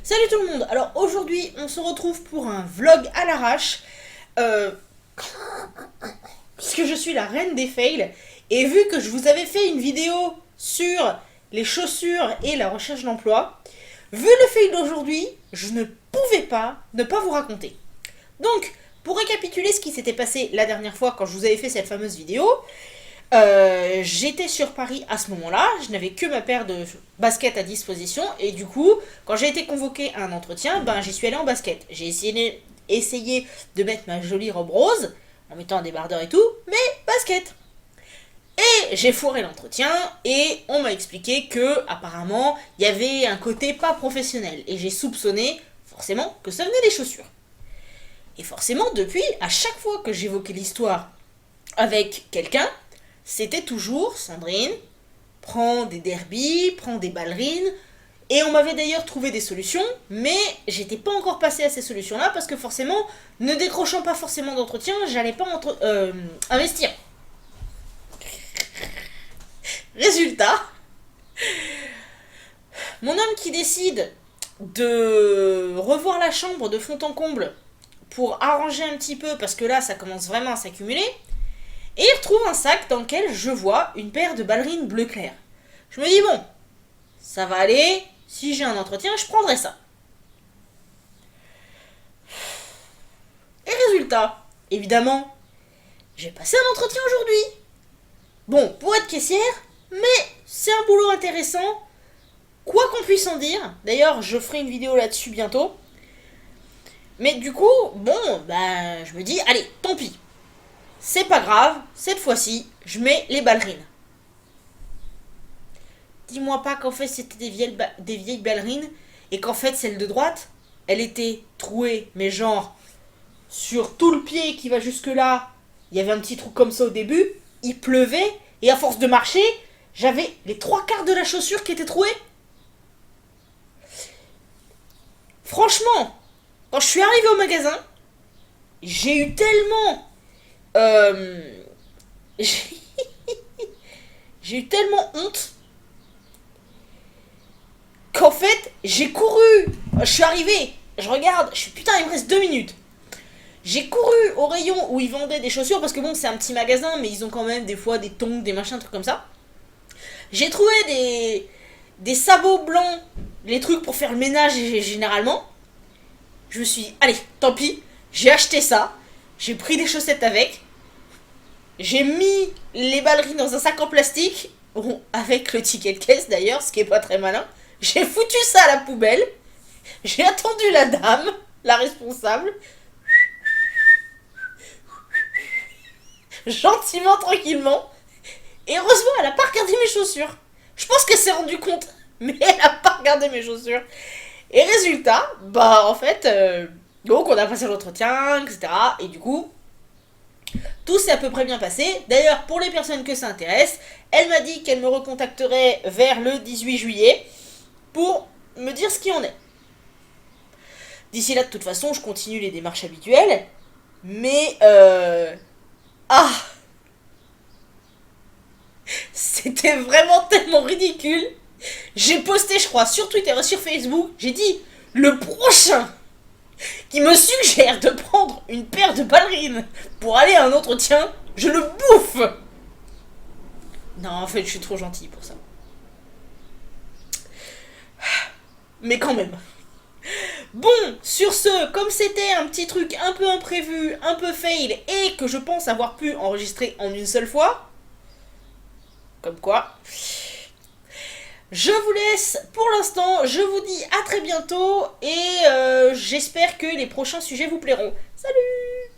Salut tout le monde. Alors aujourd'hui on se retrouve pour un vlog à l'arrache puisque je suis la reine des fails et vu que je vous avais fait une vidéo sur les chaussures et la recherche d'emploi, vu le fail d'aujourd'hui, je ne pouvais pas ne pas vous raconter. Donc pour récapituler ce qui s'était passé la dernière fois quand je vous avais fait cette fameuse vidéo, j'étais sur Paris à ce moment-là, je n'avais que ma paire de baskets à disposition et du coup, quand j'ai été convoquée à un entretien, j'y suis allée en basket. J'ai essayé de mettre ma jolie robe rose, en mettant un débardeur et tout, mais basket. Et j'ai foiré l'entretien et on m'a expliqué que apparemment il y avait un côté pas professionnel et j'ai soupçonné forcément que ça venait des chaussures. Et forcément depuis, à chaque fois que j'évoquais l'histoire avec quelqu'un, c'était toujours Sandrine, prends des derbies, prends des ballerines. Et on m'avait d'ailleurs trouvé des solutions, mais j'étais pas encore passée à ces solutions-là parce que forcément, ne décrochant pas forcément d'entretien, j'allais pas investir. Résultat, mon homme qui décide de revoir la chambre de fond en comble pour arranger un petit peu parce que là, ça commence vraiment à s'accumuler. Et il retrouve un sac dans lequel je vois une paire de ballerines bleu clair. Je me dis, bon, ça va aller, si j'ai un entretien, je prendrai ça. Et résultat, évidemment, j'ai passé un entretien aujourd'hui. Bon, pour être caissière, mais c'est un boulot intéressant, quoi qu'on puisse en dire. D'ailleurs, je ferai une vidéo là-dessus bientôt. Mais du coup, je me dis, allez, tant pis. C'est pas grave, cette fois-ci, je mets les ballerines. Dis-moi pas qu'en fait c'était des vieilles ballerines et qu'en fait celle de droite, elle était trouée, mais genre sur tout le pied qui va jusque là, il y avait un petit trou comme ça au début, il pleuvait et à force de marcher, j'avais les 3/4 de la chaussure qui était trouée. Franchement, quand je suis arrivée au magasin, j'ai eu tellement j'ai eu tellement honte qu'en fait j'ai couru. Je suis arrivée, je regarde, je suis putain, il me reste 2 minutes. J'ai couru au rayon où ils vendaient des chaussures parce que bon, c'est un petit magasin, mais ils ont quand même des fois des tongs, des machins, trucs comme ça. J'ai trouvé des sabots blancs, les trucs pour faire le ménage généralement. Je me suis dit, allez, tant pis, j'ai acheté ça, j'ai pris des chaussettes avec. J'ai mis les ballerines dans un sac en plastique, bon, avec le ticket de caisse d'ailleurs, ce qui est pas très malin. J'ai foutu ça à la poubelle. J'ai attendu la dame, la responsable. Gentiment, tranquillement. Et heureusement, elle a pas regardé mes chaussures. Je pense qu'elle s'est rendue compte, mais elle a pas regardé mes chaussures. Et résultat, donc on a passé l'entretien, etc. Et du coup, tout s'est à peu près bien passé. D'ailleurs, pour les personnes que ça intéresse, elle m'a dit qu'elle me recontacterait vers le 18 juillet pour me dire ce qu'il en est. D'ici là, de toute façon, je continue les démarches habituelles. Mais, c'était vraiment tellement ridicule. J'ai posté, je crois, sur Twitter et sur Facebook, j'ai dit, le prochain qui me suggère de prendre une paire de ballerines pour aller à un entretien, je le bouffe. Non, en fait, je suis trop gentille pour ça. Mais quand même. Bon, sur ce, comme c'était un petit truc un peu imprévu, un peu fail, et que je pense avoir pu enregistrer en une seule fois, comme quoi, je vous laisse pour l'instant, je vous dis à très bientôt, et j'espère que les prochains sujets vous plairont. Salut!